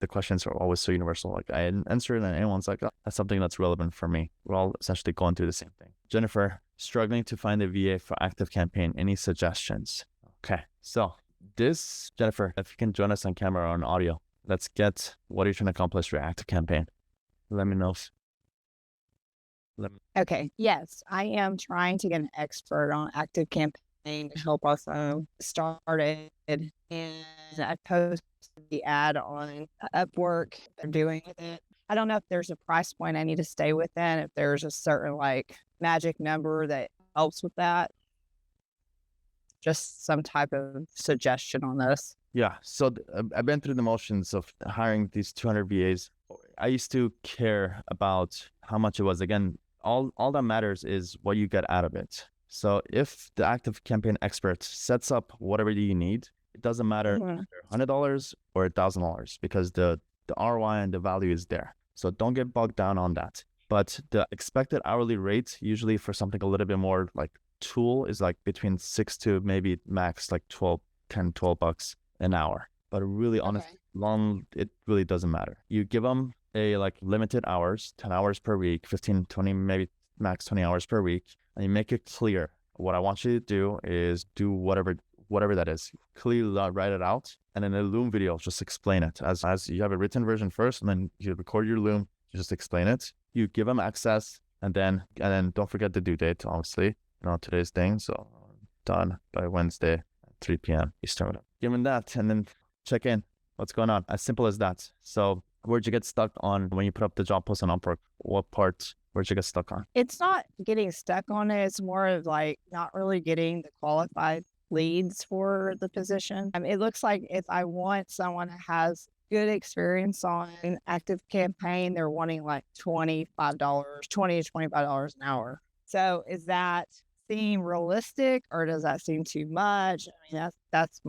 the questions are always so universal. Like I answer it and anyone's like, oh, that's something that's relevant for me. We're all essentially going through the same thing. Jennifer, struggling to find a VA for ActiveCampaign. Any suggestions? Okay. So this, Jennifer, if you can join us on camera or on audio, let's get what are you trying to accomplish with ActiveCampaign? Let me know. Okay. Yes, I am trying to get an expert on ActiveCampaign to help us started. And I posted the ad on Upwork. They're doing with it. I don't know if there's a price point I need to stay within, if there's a certain like magic number that helps with that. Just some type of suggestion on this. Yeah. So I've been through the motions of hiring these 200 VAs. I used to care about how much it was. Again, all that matters is what you get out of it. So if the ActiveCampaign expert sets up whatever you need, it doesn't matter if they're $100 or $1,000 because the ROI and the value is there. So don't get bogged down on that. But the expected hourly rate, usually for something a little bit more like tool, is like between 6 to maybe max like 12 bucks an hour. But really honestly, it really doesn't matter. You give them a like limited hours, 10 hours per week, 15, 20, maybe max 20 hours per week, and you make it clear. What I want you to do is do whatever that is. Clearly write it out, and in a Loom video, just explain it. As you have a written version first, and then you record your Loom, you just explain it. You give them access, and then don't forget the due date, obviously. Today's thing, so done by Wednesday at 3 p.m. Eastern. Give them that, and then check in. What's going on? As simple as that. So where'd you get stuck on when you put up the job post on Upwork? What part? Where'd you get stuck on? It's not getting stuck on it. It's more of like not really getting the qualified leads for the position. It looks like if I want someone who has good experience on ActiveCampaign, they're wanting like $20 to $25 an hour. So is that seem realistic, or does that seem too much? I mean, that's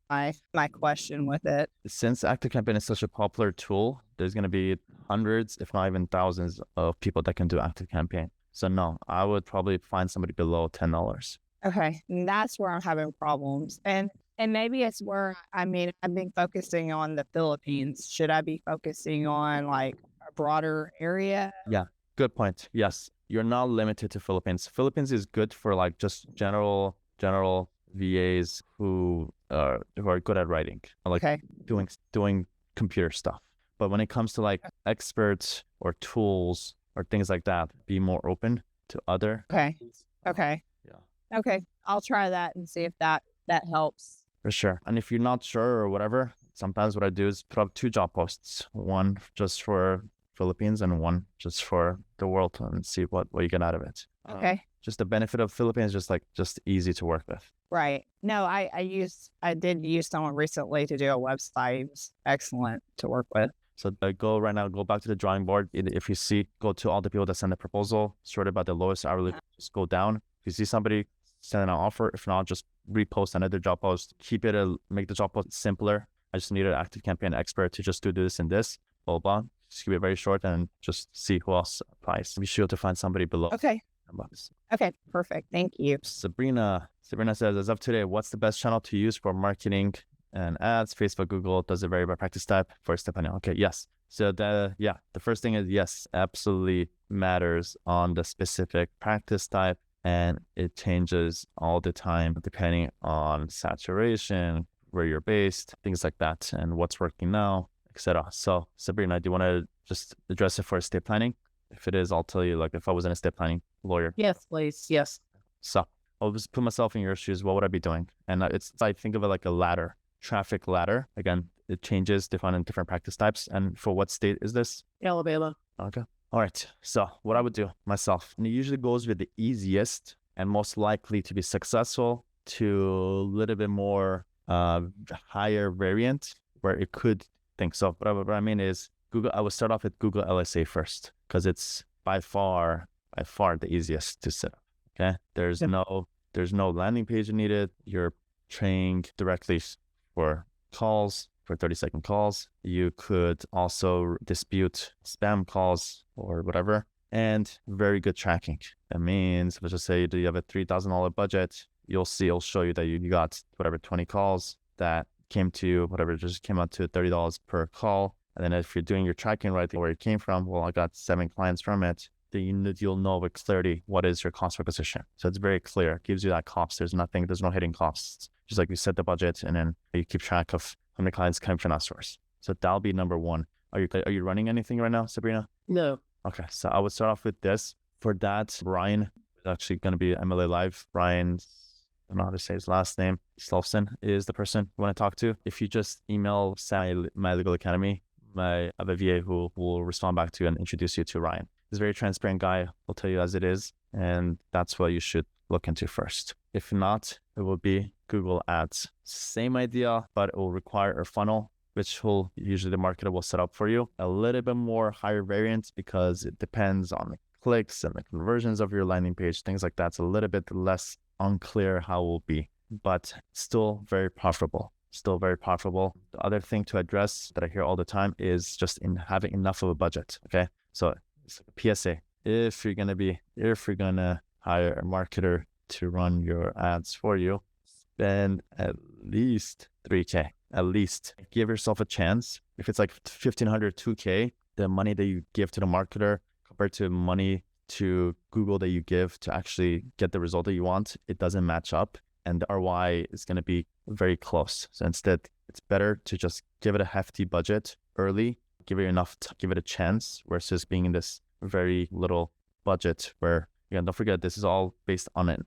my question with it. Since ActiveCampaign is such a popular tool, there's going to be hundreds, if not even thousands of people that can do ActiveCampaign. So no, I would probably find somebody below $10. Okay. And that's where I'm having problems. And maybe it's where, I've been focusing on the Philippines. Should I be focusing on like a broader area? Yeah, good point. Yes. You're not limited to Philippines. Philippines is good for like just general VAs who are good at writing, like doing computer stuff. But when it comes to like experts or tools or things like that, be more open to other. Okay. Yeah. Okay. I'll try that and see if that helps. For sure. And if you're not sure or whatever, sometimes what I do is put up 2 job posts, one just for Philippines and one just for the world, and see what you get out of it. Okay. Just the benefit of Philippines, just easy to work with. Right. No, I did use someone recently to do a website. It was excellent to work with. So go back to the drawing board. If you see, go to all the people that send the proposal, sort about the lowest hourly, just go down. If you see somebody send an offer, if not, just repost another job post. Make the job post simpler. I just need an ActiveCampaign expert to just do this and this, blah, blah. Just keep it very short and just see who else applies. Be sure to find somebody below. Okay. Okay, perfect. Thank you. Sabrina says, as of today, what's the best channel to use for marketing and ads? Facebook, Google, does it vary by practice type? First step, okay, yes. So the first thing is yes, absolutely matters on the specific practice type, and it changes all the time depending on saturation, where you're based, things like that, and what's working now, etc. So Sabrina, do you want to just address it for estate planning? If it is, I'll tell you, like if I was an estate planning lawyer. Yes, please. Yes. So I'll just put myself in your shoes. What would I be doing? And I think of it like a ladder, traffic ladder. Again, it changes depending on different practice types. And for what state is this? Alabama. Okay. All right. So what I would do myself, and it usually goes with the easiest and most likely to be successful to a little bit more higher variant where it could think. So what I mean is Google. I would start off with Google LSA first because it's by far the easiest to set up. Okay. There's no landing page needed. You're trained directly for calls, for 30-second calls. You could also dispute spam calls or whatever, and very good tracking. That means, let's just say, do you have a $3,000 budget? It'll show you that you got whatever 20 calls that came to you, whatever, just came out to $30 per call. And then if you're doing your tracking right, where it came from, well, I got 7 clients from it, then you'll know with clarity what is your cost per acquisition. So it's very clear. It gives you that cost. There's no hidden costs. Just like you set the budget and then you keep track of how many clients come from that source. So that'll be number one. Are you running anything right now, Sabrina? No. Okay, so I would start off with this. For that, Brian is actually going to be MLA Live. Brian, I don't know how to say his last name. Slofson is the person you want to talk to. If you just email Sam, my legal academy, I have a VA who will respond back to you and introduce you to Ryan. He's a very transparent guy. He'll tell you as it is. And that's what you should look into first. If not, it will be Google Ads. Same idea, but it will require a funnel, which will usually the marketer will set up for you. A little bit more higher variance because it depends on the clicks and the conversions of your landing page, things like that. It's a little bit less unclear how it will be, but still very profitable. Still very profitable. The other thing to address that I hear all the time is just in having enough of a budget. Okay. So it's like a PSA. If you're going to hire a marketer to run your ads for you, spend at least $3K. At least give yourself a chance. If it's like $1,500, $2K, the money that you give to the marketer compared to money to Google that you give to actually get the result that you want, it doesn't match up. And the ROI is going to be very close. So instead, it's better to just give it a hefty budget early, give it enough to give it a chance versus being in this very little budget where, again, don't forget, this is all based on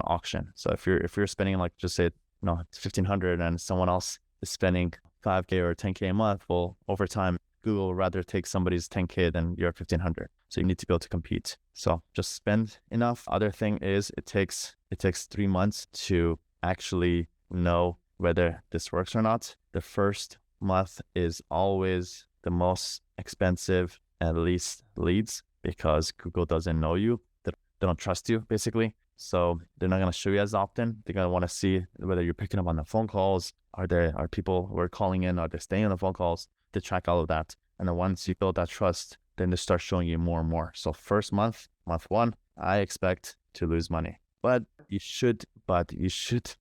auction. So if you're spending like, just say, it's $1,500 and someone else is spending $5K or $10K a month, well, over time, Google would rather take somebody's $10K than your $1,500. So you need to be able to compete. So just spend enough. Other thing is it takes 3 months to actually know whether this works or not. The first month is always the most expensive and least leads because Google doesn't know you. They don't trust you, basically. So they're not going to show you as often. They're going to want to see whether you're picking up on the phone calls. Are people who are calling in? Are they staying on the phone calls? They track all of that. And then once you build that trust, then they start showing you more and more. So first month 1, I expect to lose money. But you should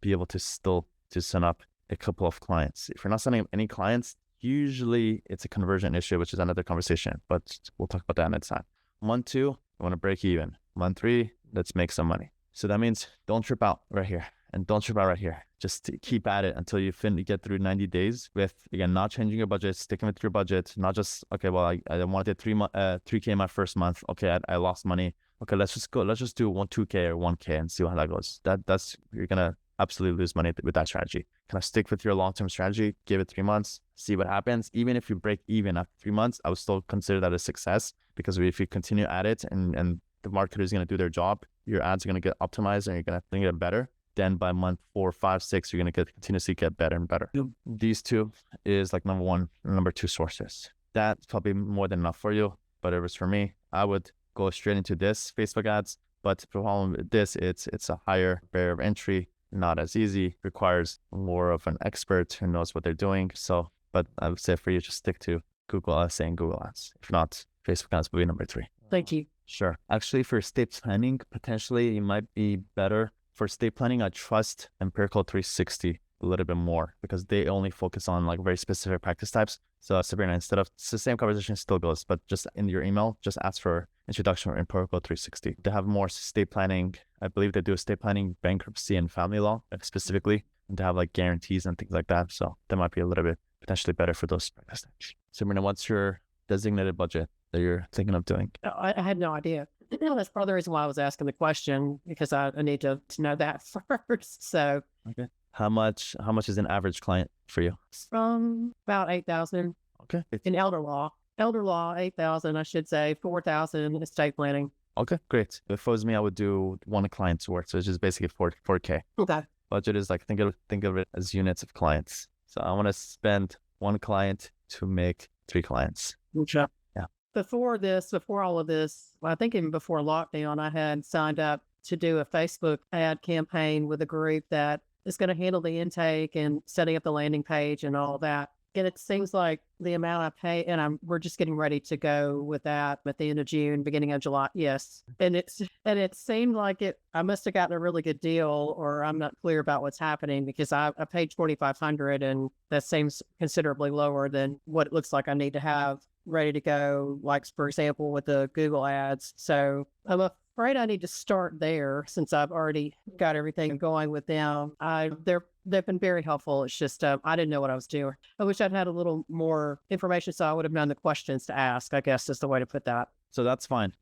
be able to still to sign up a couple of clients. If you're not signing up any clients, usually it's a conversion issue, which is another conversation, but we'll talk about that another time. Month 2, you want to break even. Month 3, let's make some money. So that means don't trip out right here and don't trip out right here. Just keep at it until you get through 90 days with, again, not changing your budget, sticking with your budget, not just, okay, well, I wanted 3K my first month. Okay, I lost money. Okay, let's just do 2K or 1K and see how that goes. You're going to absolutely lose money with that strategy. Kind of stick with your long-term strategy, give it 3 months, see what happens. Even if you break even after 3 months, I would still consider that a success because if you continue at it and the marketer is going to do their job, your ads are going to get optimized and you're going to get better. Then by month 4, 5, 6, you're going to continuously get better and better. Yep. These 2 is like number 1, number 2 sources. That's probably more than enough for you. But if it was for me, I would go straight into this Facebook ads. But the problem with this, it's a higher barrier of entry, not as easy, requires more of an expert who knows what they're doing. So, but I would say for you, just stick to Google Ads and Google Ads. If not, Facebook ads will be number 3. Thank you. Sure. Actually, for estate planning, potentially it might be better. For estate planning, I trust Empirical 360 a little bit more because they only focus on like very specific practice types. So Sabrina, it's the same conversation still goes, but just in your email, just ask for introduction or Empirical 360. They have more estate planning. I believe they do estate planning, bankruptcy, and family law specifically. And they have like guarantees and things like that. So that might be a little bit potentially better for those practice types. Sabrina, what's your designated budget that you're thinking of doing? I had no idea. That's part of the reason why I was asking the question, because I need to know that first. So, okay. How much is an average client for you? From about 8,000. Okay. In elder law, 8,000, I should say, 4,000 in estate planning. Okay, great. If it was me, I would do 1 client's worth, so it's just basically 4K. Okay. Budget is like, think of it as units of clients. So I want to spend 1 client to make 3 clients. Okay. Yeah. Before all of this, well, I think even before lockdown, I had signed up to do a Facebook ad campaign with a group that is going to handle the intake and setting up the landing page and all of that. And it seems like the amount I pay, and we're just getting ready to go with that at the end of June, beginning of July. Yes. And it seemed like I must have gotten a really good deal, or I'm not clear about what's happening, because I paid $2,500, and that seems considerably lower than what it looks like I need to have ready to go, like, for example, with the Google ads. So I'm afraid I need to start there, since I've already got everything going with them. They've been very helpful. It's just I didn't know what I was doing. I wish I'd had a little more information, so I would have known the questions to ask, I guess is the way to put that. So that's fine.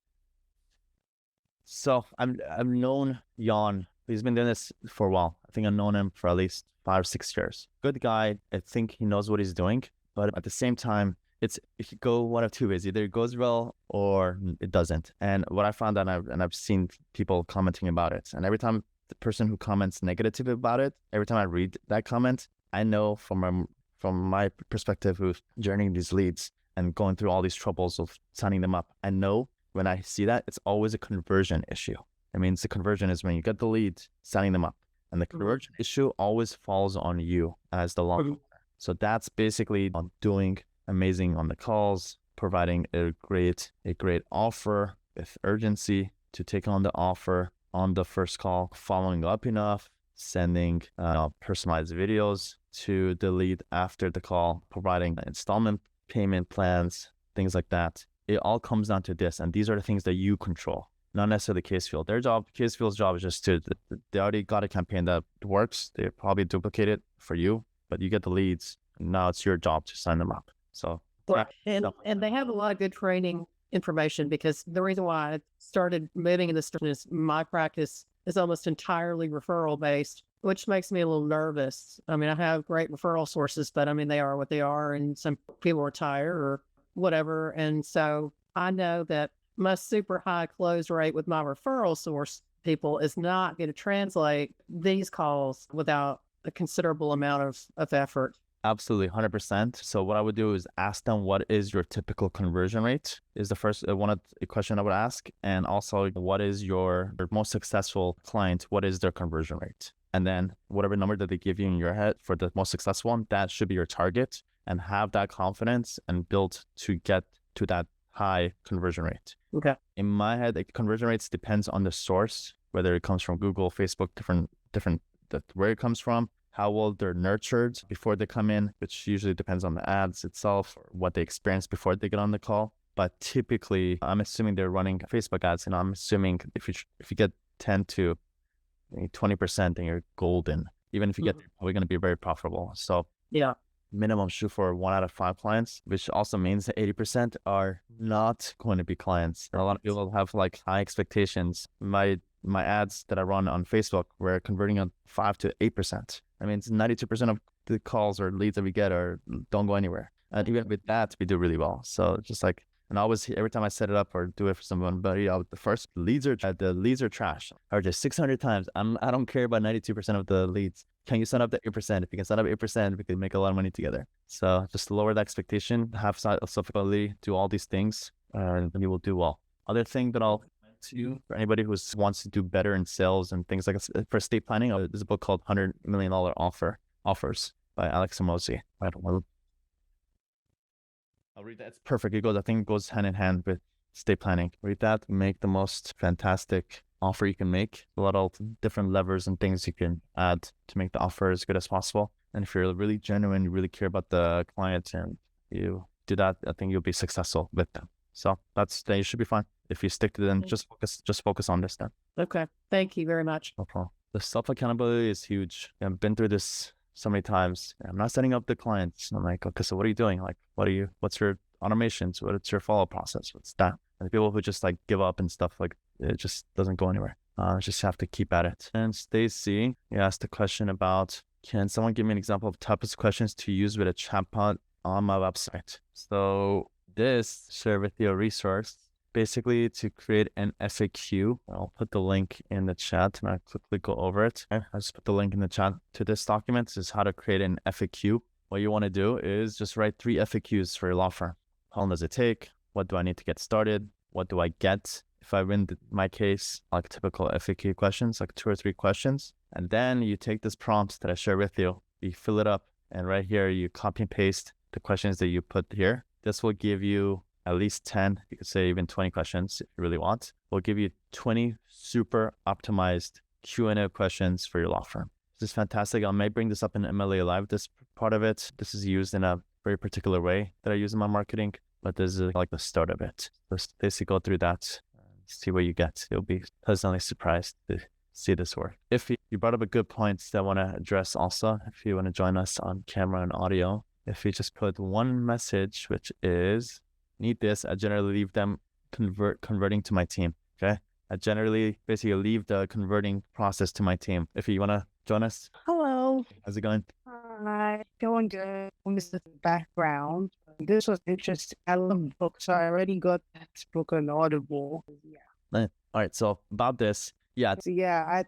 So I've known Jan. He's been doing this for a while. I think I've known him for at least 5 or 6 years. Good guy. I think he knows what he's doing. But at the same time, it could go one of two ways. Either it goes well or it doesn't. And what I found, and I've seen people commenting about it, and every time the person who comments negatively about it, every time I read that comment, I know from my perspective, who's journeying these leads and going through all these troubles of signing them up, I know when I see that, it's always a conversion issue. I mean, the conversion is when you get the lead, signing them up. And the conversion issue always falls on you as the long. So that's basically on doing amazing on the calls, providing a great offer with urgency to take on the offer on the first call, following up enough, sending personalized videos to the lead after the call, providing installment payment plans, things like that. It all comes down to this, and these are the things that you control, not necessarily Casefield. Casefield's job is just they already got a campaign that works. They probably duplicate it for you, but you get the leads. And now it's your job to sign them up. So, and they have a lot of good training information, because the reason why I started moving in this is my practice is almost entirely referral based, which makes me a little nervous. I mean, I have great referral sources, but I mean, they are what they are, and some people retire or whatever. And so I know that my super high close rate with my referral source people is not going to translate these calls without a considerable amount of effort. Absolutely, 100%. So what I would do is ask them, what is your typical conversion rate? Is the first a question I would ask. And also, what is your most successful client? What is their conversion rate? And then whatever number that they give you in your head for the most successful one, that should be your target, and have that confidence and build to get to that high conversion rate. Okay. In my head, the conversion rates depends on the source, whether it comes from Google, Facebook, different where it comes from, how well they're nurtured before they come in, which usually depends on the ads itself or what they experience before they get on the call. But typically, I'm assuming they're running Facebook ads, and I'm assuming if you get 10 to 20%, then you're golden. Even if you get, you're probably going to be very profitable. So yeah, minimum shoot for 1 out of 5 clients, which also means that 80% are not going to be clients. And a lot of people have like high expectations. My ads that I run on Facebook, we're converting on 5 to 8%. I mean, it's 92% of the calls or leads that we get don't go anywhere. And even with that, we do really well. So just like, and I always, every time I set it up or do it for someone, but the first leads are trash. Or just 600 times. I don't care about 92% of the leads. Can you sign up to 8%? If you can sign up 8%, we can make a lot of money together. So just lower the expectation, have self-ability, do all these things, and you will do well. Other thing that I'll to you for anybody who wants to do better in sales and things like that. For estate planning, there's a book called $100 Million Offers by Alex Hormozi. I'll read that. It's perfect. I think it goes hand in hand with estate planning. Read that, make the most fantastic offer you can make. A lot of different levers and things you can add to make the offer as good as possible. And if you're really genuine, you really care about the client and you do that, I think you'll be successful with them. So then you should be fine. If you stick to them, just focus on this then. Okay. Thank you very much. No problem. The self-accountability is huge. I've been through this so many times. I'm not setting up the clients. I'm like, okay, so what are you doing? Like, what's your automations? What's your follow process? What's that? And the people who just like give up and stuff, like it just doesn't go anywhere. Just have to keep at it. And Stacy, you asked a question about, can someone give me an example of types of questions to use with a chatbot on my website? So this share with you a resource basically to create an FAQ. I'll put the link in the chat and I'll quickly go over it. Okay. I just put the link in the chat to this document. This is how to create an FAQ. What you want to do is just write 3 FAQs for your law firm. How long does it take? What do I need to get started? What do I get if I win my case? Like typical FAQ questions, like 2 or 3 questions. And then you take this prompts that I share with you, you fill it up, and right here you copy and paste the questions that you put here. This will give you at least 10, you could say even 20 questions if you really want. We'll give you 20 super optimized Q&A questions for your law firm. This is fantastic. I may bring this up in MLA Live, this part of it. This is used in a very particular way that I use in my marketing, but this is like the start of it. Just basically go through that, see what you get. You'll be pleasantly surprised to see this work. If you brought up a good point that I want to address also, if you want to join us on camera and audio, if you just put one message, which is, need this, I generally leave them converting to my team, okay? I generally basically leave the converting process to my team. If you want to join us. Hello. How's it going? Hi. Going good. This is the background. This was interesting. I love books. So I already got that book on Audible. Yeah. All right. So about this, yeah. So yeah, I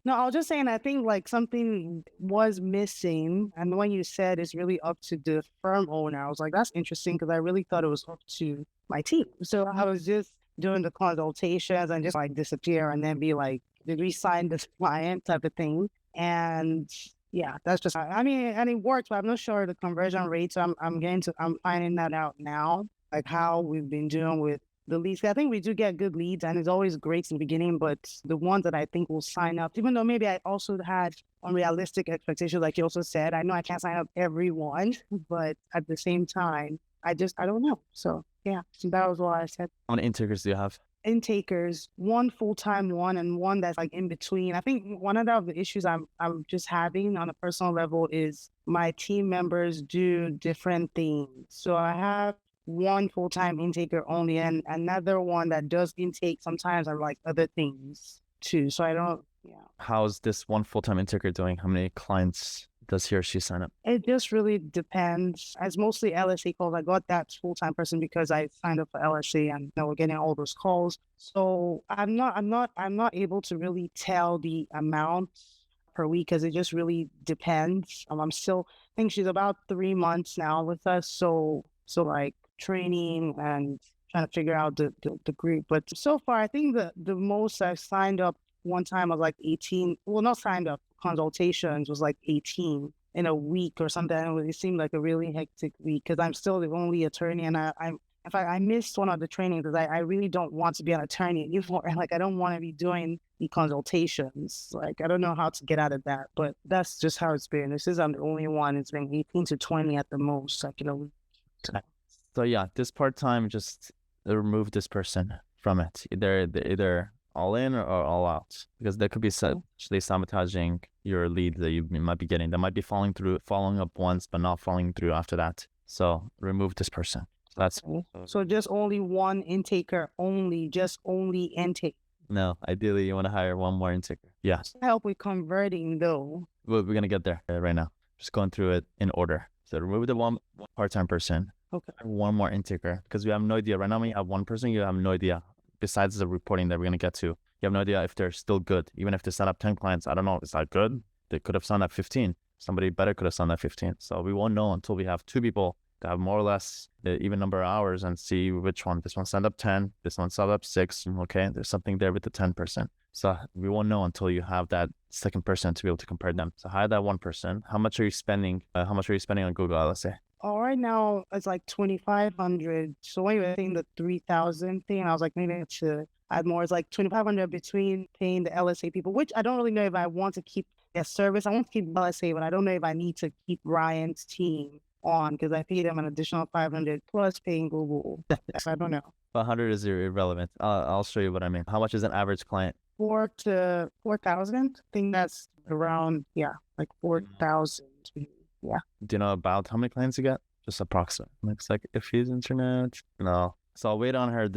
was just saying, I think like something was missing. And when you said it's really up to the firm owner, I was like, that's interesting because I really thought it was up to my team. So I was just doing the consultations and just like disappear and then be like, did we sign this client type of thing? And yeah, that's just, I mean, and it works, but I'm not sure the conversion rate. So I'm finding that out now, like how we've been doing with the leads. I think we do get good leads and it's always great in the beginning, but the ones that I think will sign up, even though maybe I also had unrealistic expectations, like you also said, I know I can't sign up everyone, but at the same time, I don't know. So yeah, so that was what I said. How many intakers do you have? Intakers, one full-time one and one that's like in between. I think one of the issues I'm just having on a personal level is my team members do different things. So I have one full-time intaker only and another one that does intake sometimes on like other things too. So I don't, yeah. How's this one full-time intaker doing? How many clients does he or she sign up? It just really depends. It's mostly LSA calls. I got that full-time person because I signed up for LSA and we're getting all those calls. So I'm not able to really tell the amount per week because it just really depends. I think she's about 3 months now with us. So like training and trying to figure out the group. But so far, I think the most I've signed up one time was like 18. Well, not signed up. Consultations was like 18 in a week or something. It seemed like a really hectic week because I'm still the only attorney and in fact, I missed one of the trainings because I really don't want to be an attorney anymore. Like, I don't want to be doing the consultations. Like, I don't know how to get out of that, but that's just how it's been. I'm the only one. It's been 18 to 20 at the most, like, So yeah, this part-time, just remove this person from it. Either all in or all out, because they could be actually sabotaging your lead that you might be getting. They might be following up once, but not following through after that. So remove this person. So just only one intaker, just only intake. No, ideally you want to hire one more intaker. Yeah. Help with converting though. Well, we're gonna get there right now. Just going through it in order. So remove the one part-time person. Okay. One more intaker, because we have no idea right now. When you have one person, you have no idea. Besides the reporting that we're gonna get to, you have no idea if they're still good. Even if they sign up 10 clients, I don't know. Is that good? They could have signed up 15. Somebody better could have signed up 15. So we won't know until we have 2 people that have more or less the even number of hours and see which one. This one signed up 10. This one signed up 6. Okay, there's something there with the 10%. So we won't know until you have that second person to be able to compare them. So hire that one person. How much are you spending? How much are you spending on Google, let's say? Oh, right now it's like 2,500. So when you were saying the 3,000 thing, I was like, maybe I should add more. It's like 2,500 between paying the LSA people, which I don't really know if I want to keep their service. I want to keep LSA, but I don't know if I need to keep Ryan's team on because I paid them an additional 500 plus paying Google. I don't know. 100 is irrelevant. I'll show you what I mean. How much is an average client? 4,000 to 4,000. I think that's around, like 4,000. Yeah. Do you know about how many clients you get? Just approximate. Looks like if he's internet. No. So I'll wait on her.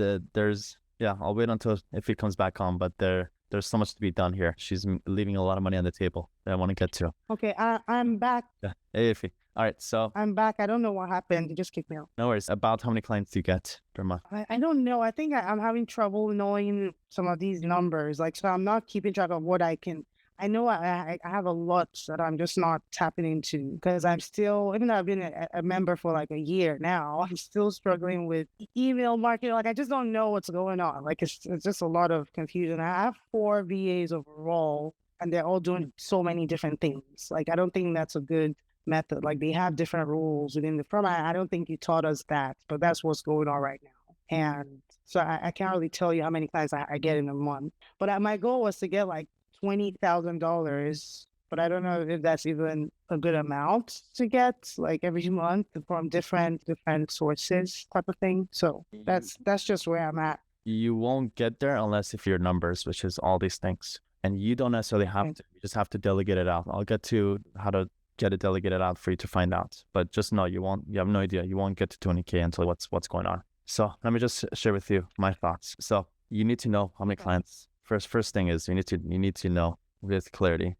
I'll wait until if he comes back on, but there's so much to be done here. She's leaving a lot of money on the table that I want to get to. Okay, I'm back. Yeah. Hey, Ify. All right, so I'm back. I don't know what happened. You just kicked me out. No worries. About how many clients do you get per month? I don't know. I think I'm having trouble knowing some of these numbers. Like, so I'm not keeping track of what I can. I know I have a lot that I'm just not tapping into because I'm still, even though I've been a member for like a year now, I'm still struggling with email marketing. Like, I just don't know what's going on. Like, it's just a lot of confusion. I have 4 VAs overall, and they're all doing so many different things. Like, I don't think that's a good method. Like they have different rules within the firm. I don't think you taught us that, but that's what's going on right now. And so I can't really tell you how many clients I get in a month. But my goal was to get like $20,000. But I don't know if that's even a good amount to get like every month from different sources type of thing. So that's just where I'm at. You won't get there unless if your numbers, which is all these things. And you don't necessarily have to. You just have to delegate it out. I'll get to how to get it delegated out for you to find out. But just know you have no idea. You won't get to 20K until what's going on. So let me just share with you my thoughts. So you need to know how many clients. First thing is you need to know with clarity.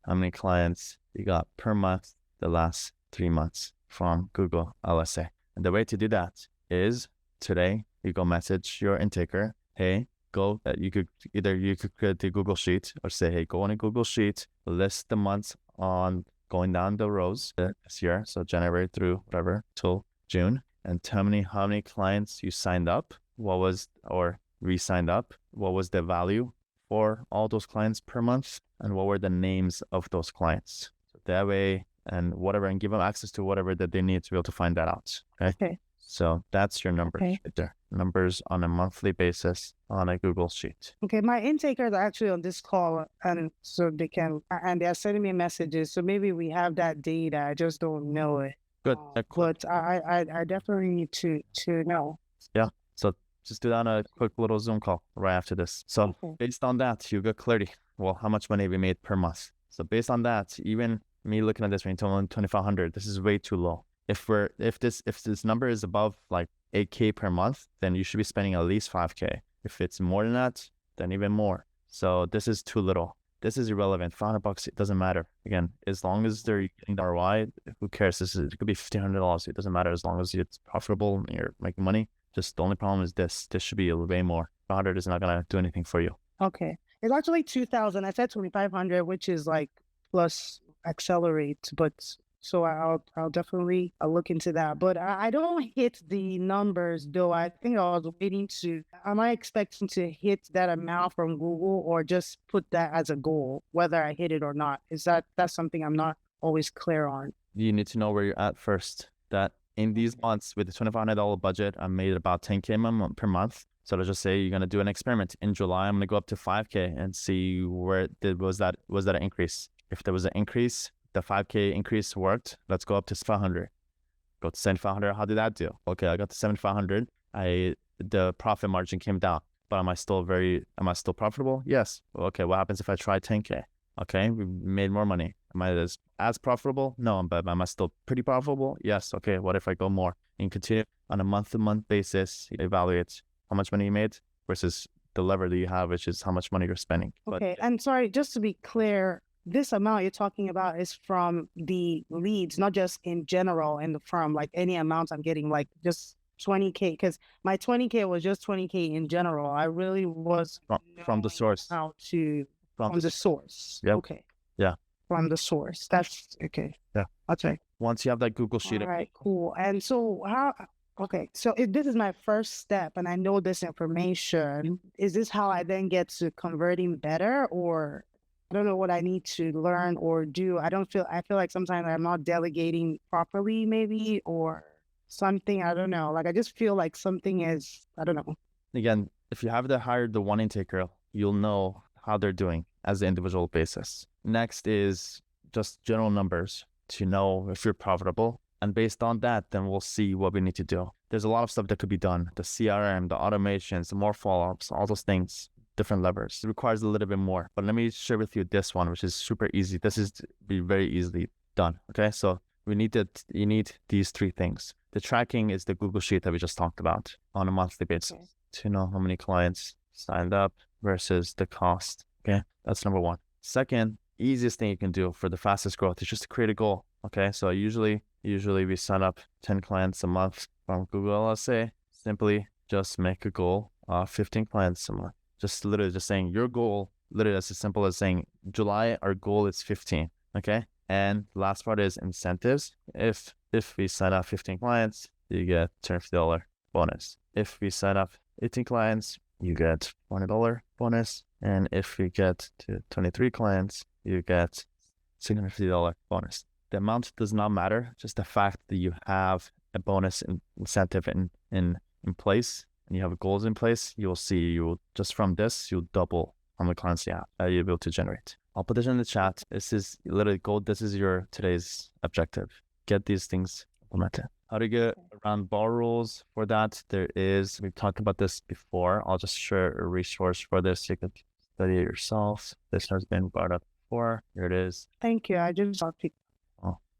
How many clients you got per month the last 3 months from Google LSA. And the way to do that is today you go message your intaker, hey, go that you could create the Google Sheet or say, hey, go on a Google Sheet, list the months on going down the rows this year. So January through whatever till June, and tell me how many clients you signed up, or re-signed up, what was the value for all those clients per month, and what were the names of those clients. So that way, and whatever, and give them access to whatever that they need to be able to find that out. Okay. So that's your numbers right there. Numbers on a monthly basis on a Google Sheet. Okay, my intakers are actually on this call, and so they're sending me messages. So maybe we have that data. I just don't know it. Good. But I definitely need to know. Yeah. So just do that on a quick little Zoom call right after this. So based on that, you get clarity. Well, how much money we made per month. So based on that, even me looking at this, when you told me 2,500, this is way too low. If this number is above like 8K per month, then you should be spending at least 5K. If it's more than that, then even more. So this is too little. This is irrelevant. $500, it doesn't matter. Again, as long as they're getting the ROI, who cares? It could be $1,500. It doesn't matter as long as it's profitable and you're making money. Just the only problem is this should be way more. 500 is not gonna do anything for you. Okay, it's actually 2,000. I said 2,500, which is like plus accelerate, but. So I'll definitely look into that. But I don't hit the numbers though. I think I was waiting am I expecting to hit that amount from Google or just put that as a goal, whether I hit it or not? That's something I'm not always clear on. You need to know where you're at first. That in these months with the $2,500 budget, I made about 10K per month. So let's just say you're going to do an experiment. In July, I'm going to go up to 5K and see where was that an increase. If there was an increase, the 5K increase worked. Let's go up to 500. Go to 7,500. How did that do? Okay, I got to 7,500. The profit margin came down, but am I still profitable? Yes. Okay, what happens if I try 10K? Okay, we made more money. Am I as profitable? No, but am I still pretty profitable? Yes. Okay, what if I go more? And continue on a month-to-month basis, evaluate how much money you made versus the lever that you have, which is how much money you're spending. Okay, and sorry, just to be clear, this amount you're talking about is from the leads, not just in general in the firm, like any amount I'm getting, like just 20K, because my 20K was just 20K in general. I really was from the source. From the source. Yep. Okay. Yeah. From the source. That's okay. Yeah. Okay. Once you have that Google Sheet. All right, cool. And so so if this is my first step and I know this information, is this how I then get to converting better, or I don't know what I need to learn or do? I feel like sometimes I'm not delegating properly maybe, or something. I don't know. Like, I just feel like something is, I don't know. Again, if you have hired the one intaker, you'll know how they're doing as an individual basis. Next is just general numbers to know if you're profitable. And based on that, then we'll see what we need to do. There's a lot of stuff that could be done. The CRM, the automations, the more follow-ups, all those things. Different levers. It requires a little bit more, but let me share with you this one, which is super easy. This is be very easily done. Okay, so you need these 3 things. The tracking is the Google Sheet that we just talked about on a monthly basis to know how many clients signed up versus the cost. Okay, that's number 1. Second, easiest thing you can do for the fastest growth is just to create a goal. Okay, so usually we sign up 10 clients a month from Google LSA. Simply just make a goal of 15 clients a month. Just literally just saying your goal, literally as simple as saying July, our goal is 15. Okay. And last part is incentives. If we sign up 15 clients, you get $250 bonus. If we sign up 18 clients, you get $100 bonus. And if we get to 23 clients, you get $650 bonus. the amount does not matter. Just the fact that you have a bonus incentive in place and you have goals in place, you will see you just from this, you'll double on the clients you have, you're able to generate. I'll put this in the chat. This is literally goal. This is your today's objective. Get these things implemented. How to get around bar rules for that? We've talked about this before. I'll just share a resource for this. You could study it yourself. This has been brought up before. Here it is. Thank you. I just saw it.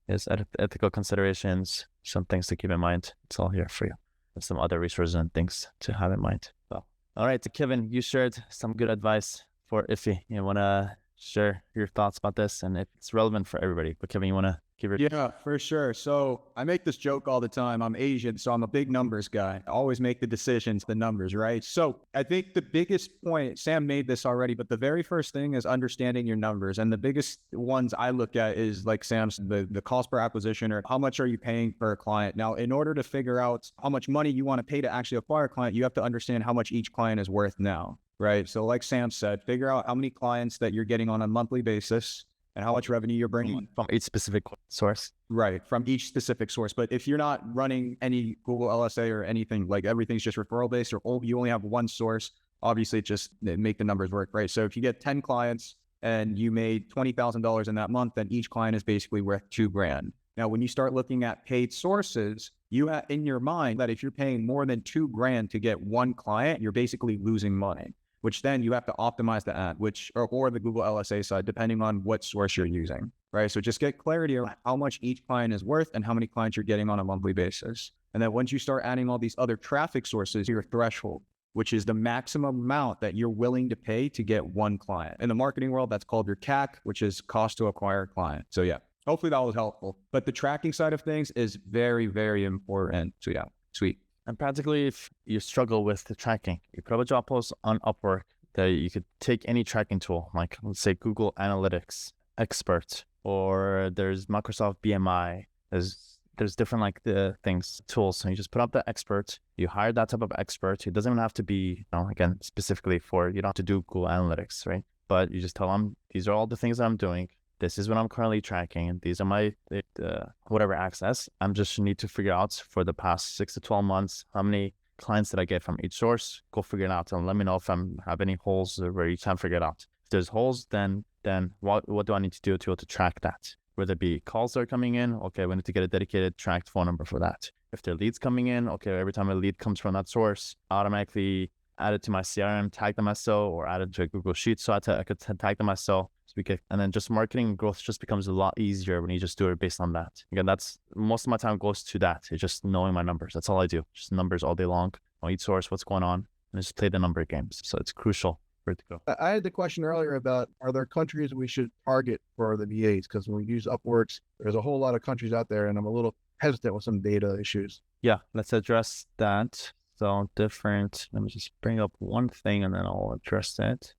It's ethical considerations, some things to keep in mind. It's all here for you. And some other resources and things to have in mind. So, all right, Kevin, you shared some good advice for Iffy. You want to share your thoughts about this and if it's relevant for everybody. But Kevin, you want to give your... Yeah, for sure. So I make this joke all the time. I'm Asian, so I'm a big numbers guy. I always make the decisions, the numbers, right? So I think the biggest point, Sam made this already, but the very first thing is understanding your numbers. And the biggest ones I look at is like Sam's, the cost per acquisition, or how much are you paying per client? Now, in order to figure out how much money you want to pay to actually acquire a client, you have to understand how much each client is worth now. Right. So like Sam said, figure out how many clients that you're getting on a monthly basis and how much revenue you're bringing from each specific source. Right. From each specific source. But if you're not running any Google LSA or anything, like everything's just referral based, or you only have one source, obviously just make the numbers work. Right. So if you get 10 clients and you made $20,000 in that month, then each client is basically worth $2,000. Now, when you start looking at paid sources, you have in your mind that if you're paying more than $2,000 to get one client, you're basically losing money, which then you have to optimize the ad, or the Google LSA side, depending on what source you're using, right? So just get clarity around how much each client is worth and how many clients you're getting on a monthly basis. And then once you start adding all these other traffic sources, your threshold, which is the maximum amount that you're willing to pay to get one client. In the marketing world, that's called your CAC, which is cost to acquire a client. So yeah, hopefully that was helpful. But the tracking side of things is very, very important. So yeah, sweet. And practically, if you struggle with the tracking, you put up a job post on Upwork that you could take any tracking tool, like let's say Google Analytics Expert, or there's Microsoft BMI. There's different like the tools. So you just put up the expert, you hire that type of expert. It doesn't even have to be, again, specifically you don't have to do Google Analytics, right? But you just tell them, these are all the things that I'm doing. This is what I'm currently tracking, and these are my whatever access. I'm just need to figure out for the past 6 to 12 months, how many clients did I get from each source? Go figure it out and let me know if I have any holes where you can't figure it out. If there's holes, then what do I need to do to track that? Whether it be calls that are coming in, okay, we need to get a dedicated tracked phone number for that. If there are leads coming in, okay, every time a lead comes from that source, automatically add it to my CRM, tag them as so, or add it to a Google Sheet so I could tag them as so. And then just marketing and growth just becomes a lot easier when you just do it based on that. Again, that's most of my time goes to that. It's just knowing my numbers. That's all I do. Just numbers all day long on each source, what's going on, and just play the number games. So it's crucial for it to go. I had the question earlier about, are there countries we should target for the VAs? Because when we use Upworks, there's a whole lot of countries out there, and I'm a little hesitant with some data issues. Yeah, let's address that. So let me just bring up one thing and then I'll address it.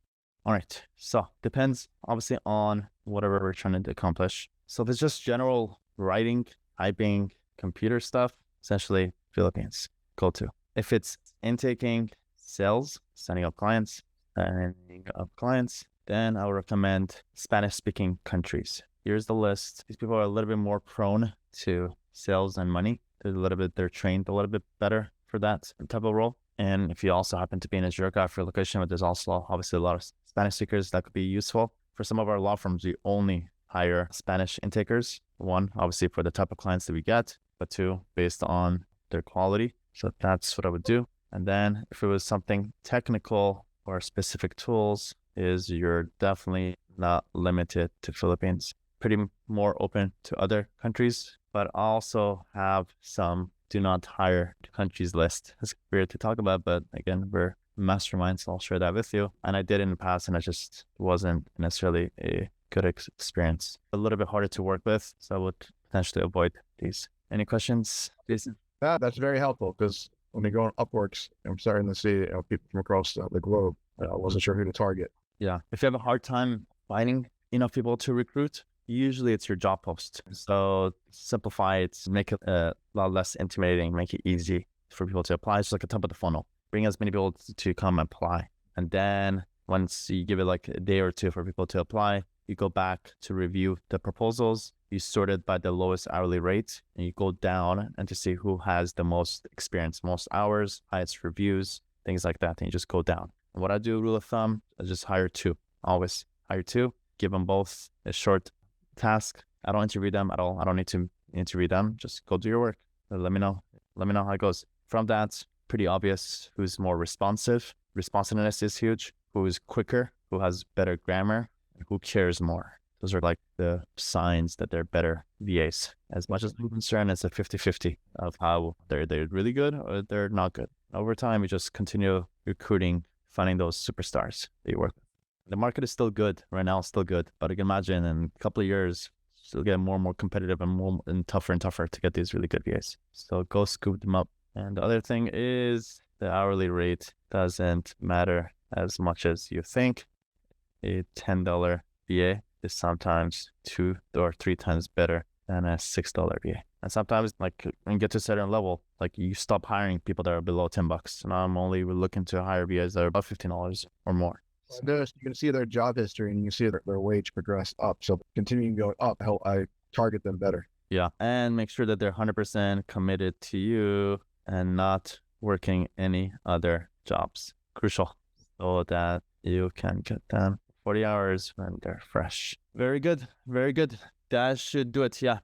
All right, so depends obviously on whatever we're trying to accomplish. So if it's just general writing, typing, computer stuff, essentially Philippines, go to. If it's intaking, sales, setting up clients, then I would recommend Spanish-speaking countries. Here's the list. These people are a little bit more prone to sales and money. They're trained a little bit better for that type of role. And if you also happen to be in a geographical location where there's also obviously a lot of Spanish speakers, that could be useful. For some of our law firms, we only hire Spanish intakers. One, obviously for the type of clients that we get, but two, based on their quality. So that's what I would do. And then if it was something technical or specific tools, you're definitely not limited to Philippines. Pretty more open to other countries, but also have some do not hire countries list. It's weird to talk about, but again, we're masterminds, so I'll share that with you. And I did in the past, and it just wasn't necessarily a good experience. A little bit harder to work with, so I would potentially avoid these. Any questions, Jason? That's very helpful, because when we go on Upworks, I'm starting to see people from across the globe. I wasn't sure who to target. Yeah, if you have a hard time finding enough people to recruit, usually it's your job post. So simplify it, make it a lot less intimidating, make it easy for people to apply. It's like a top of the funnel. Bring as many people to come apply. And then once you give it like a day or two for people to apply, you go back to review the proposals. you sort it by the lowest hourly rate, and you go down and to see who has the most experience, most hours, highest reviews, things like that. And you just go down. And what I do, rule of thumb, I just hire 2. Always hire 2, give them both a short task. I don't interview them at all. I don't need to interview them. Just go do your work. Let me know how it goes. From that, pretty obvious who's more responsive. Responsiveness is huge. Who is quicker, who has better grammar, and who cares more. Those are like the signs that they're better VAs. As much as I'm concerned, it's a 50-50 of how they're really good or they're not good. Over time, you just continue recruiting, finding those superstars that you work with. The market is still good. Right now, it's still good. But you can imagine in a couple of years, it'll get more and more competitive and tougher to get these really good VAs. So go scoop them up. And the other thing is the hourly rate doesn't matter as much as you think. A $10 VA is sometimes 2 or 3 times better than a $6 VA. And sometimes, like, when you get to a certain level, like, you stop hiring people that are below $10. Now I'm only looking to hire VAs that are above $15 or more. I noticed you can see their job history and you can see their wage progress up. So continuing going up, help I target them better. Yeah. And make sure that they're 100% committed to you and not working any other jobs. Crucial. So that you can get them 40 hours when they're fresh. Very good. Very good. That should do it. Yeah.